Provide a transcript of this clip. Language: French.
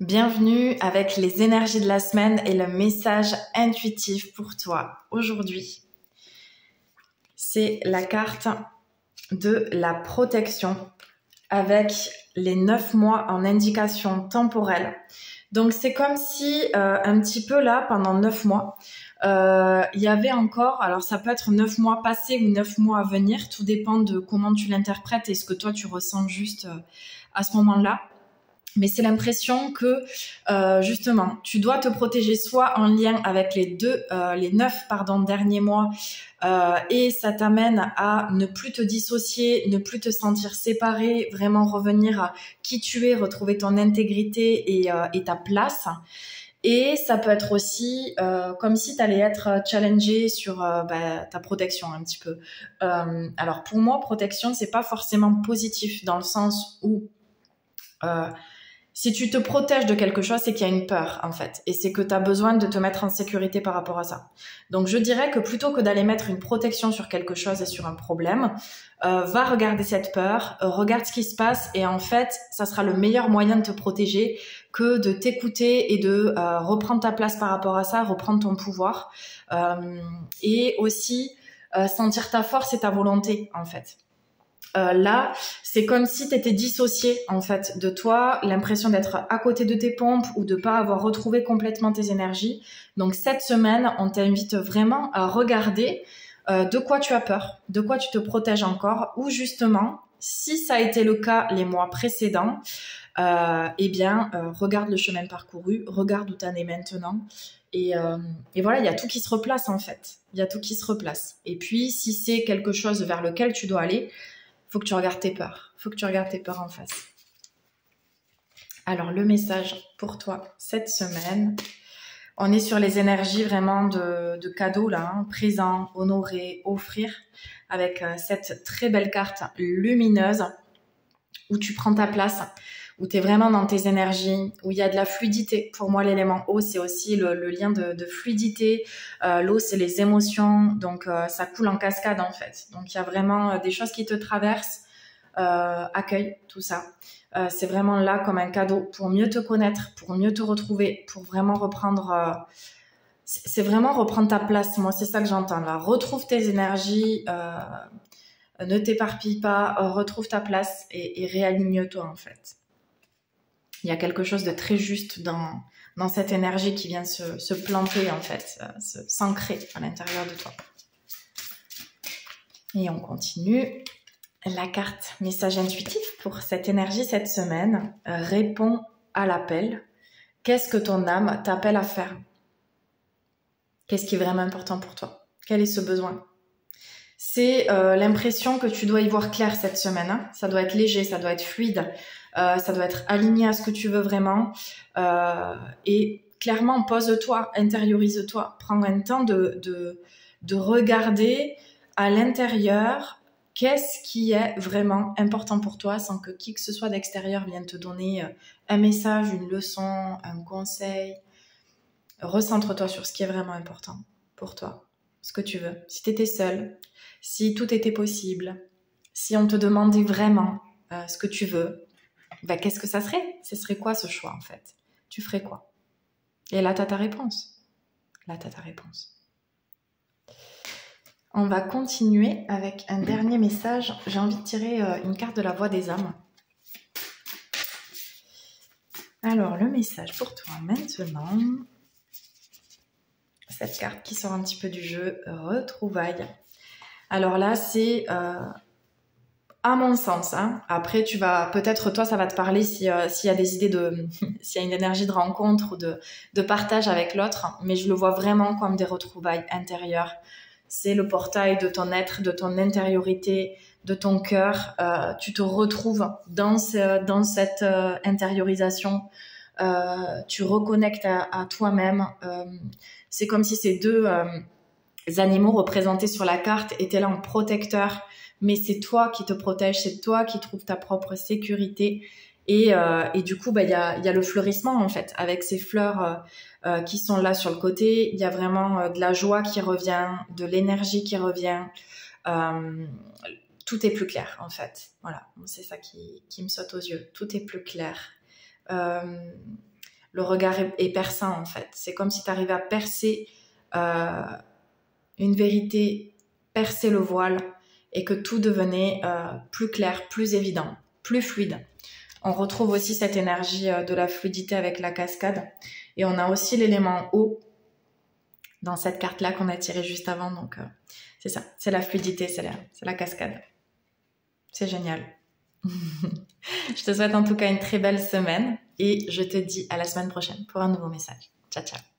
Bienvenue avec les énergies de la semaine et le message intuitif pour toi. Aujourd'hui, c'est la carte de la protection avec les 9 mois en indication temporelle. Donc c'est comme si un petit peu là, pendant 9 mois, il y avait encore, alors ça peut être 9 mois passés ou 9 mois à venir, tout dépend de comment tu l'interprètes et ce que toi tu ressens juste à ce moment-là. Mais c'est l'impression que justement, tu dois te protéger soit en lien avec les 9 derniers mois, et ça t'amène à ne plus te dissocier, ne plus te sentir séparé, vraiment revenir à qui tu es, retrouver ton intégrité et ta place. Et ça peut être aussi comme si tu allais être challengé sur ta protection un petit peu. Alors pour moi, protection, c'est pas forcément positif dans le sens où si tu te protèges de quelque chose, c'est qu'il y a une peur, en fait. Et c'est que tu as besoin de te mettre en sécurité par rapport à ça. Donc, je dirais que plutôt que d'aller mettre une protection sur quelque chose et sur un problème, va regarder cette peur, regarde ce qui se passe et en fait, ça sera le meilleur moyen de te protéger que de t'écouter et de reprendre ta place par rapport à ça, reprendre ton pouvoir et aussi sentir ta force et ta volonté, en fait. Là, c'est comme si tu étais dissocié en fait de toi, l'impression d'être à côté de tes pompes ou de pas avoir retrouvé complètement tes énergies. Donc cette semaine, on t'invite vraiment à regarder de quoi tu as peur, de quoi tu te protèges encore, ou justement, si ça a été le cas les mois précédents, regarde le chemin parcouru, regarde où tu en es maintenant. Et voilà, il y a tout qui se replace en fait. Il y a tout qui se replace. Et puis, si c'est quelque chose vers lequel tu dois aller, faut que tu regardes tes peurs. Faut que tu regardes tes peurs en face. Alors, le message pour toi cette semaine, on est sur les énergies vraiment de cadeaux là, hein, présent, honorer, offrir, avec cette très belle carte lumineuse où tu prends ta place, où tu es vraiment dans tes énergies, où il y a de la fluidité. Pour moi, l'élément eau, c'est aussi le lien de fluidité. L'eau, c'est les émotions, donc ça coule en cascade en fait. Donc il y a vraiment des choses qui te traversent. Accueille tout ça. C'est vraiment là comme un cadeau pour mieux te connaître, pour mieux te retrouver, pour vraiment reprendre... c'est vraiment reprendre ta place. Moi, c'est ça que j'entends là. Retrouve tes énergies, ne t'éparpille pas, retrouve ta place et réaligne-toi en fait. Il y a quelque chose de très juste dans cette énergie qui vient se planter en fait, s'ancrer à l'intérieur de toi. Et on continue. La carte message intuitif pour cette énergie cette semaine répond à l'appel. Qu'est-ce que ton âme t'appelle à faire? Qu'est-ce qui est vraiment important pour toi? Quel est ce besoin? C'est l'impression que tu dois y voir clair cette semaine. Hein. Ça doit être léger, ça doit être fluide, ça doit être aligné à ce que tu veux vraiment. Et clairement, pose-toi, intériorise-toi. Prends un temps de regarder à l'intérieur qu'est-ce qui est vraiment important pour toi sans que qui que ce soit d'extérieur vienne te donner un message, une leçon, un conseil. Recentre-toi sur ce qui est vraiment important pour toi, ce que tu veux. Si tu étais seule, si tout était possible, si on te demandait vraiment ce que tu veux, ben, qu'est-ce que ça serait? Ce serait quoi ce choix en fait? Tu ferais quoi? Et là, tu as ta réponse. Là, tu as ta réponse. On va continuer avec un dernier message. J'ai envie de tirer une carte de la voix des âmes. Alors, le message pour toi maintenant. Cette carte qui sort un petit peu du jeu, retrouvailles. Alors là, c'est à mon sens. Hein. Après, tu vas peut-être toi, ça va te parler s'il y a des idées s'il y a une énergie de rencontre ou de partage avec l'autre. Mais je le vois vraiment comme des retrouvailles intérieures. C'est le portail de ton être, de ton intériorité, de ton cœur. Tu te retrouves dans cette intériorisation. Tu reconnectes à toi-même. C'est comme si ces deux animaux représentés sur la carte étaient là en protecteur. Mais c'est toi qui te protèges, c'est toi qui trouves ta propre sécurité. Et du coup, il y a le fleurissement en fait, avec ces fleurs qui sont là sur le côté. Il y a vraiment de la joie qui revient, de l'énergie qui revient. Tout est plus clair en fait. Voilà, c'est ça qui me saute aux yeux. Tout est plus clair. le regard est perçant en fait. C'est comme si tu arrivais à percer une vérité, percer le voile et que tout devenait plus clair, plus évident, plus fluide. On retrouve aussi cette énergie de la fluidité avec la cascade. Et on a aussi l'élément eau dans cette carte-là qu'on a tirée juste avant. Donc, c'est ça. C'est la fluidité, c'est la cascade. C'est génial. Je te souhaite en tout cas une très belle semaine et je te dis à la semaine prochaine pour un nouveau message. Ciao, ciao.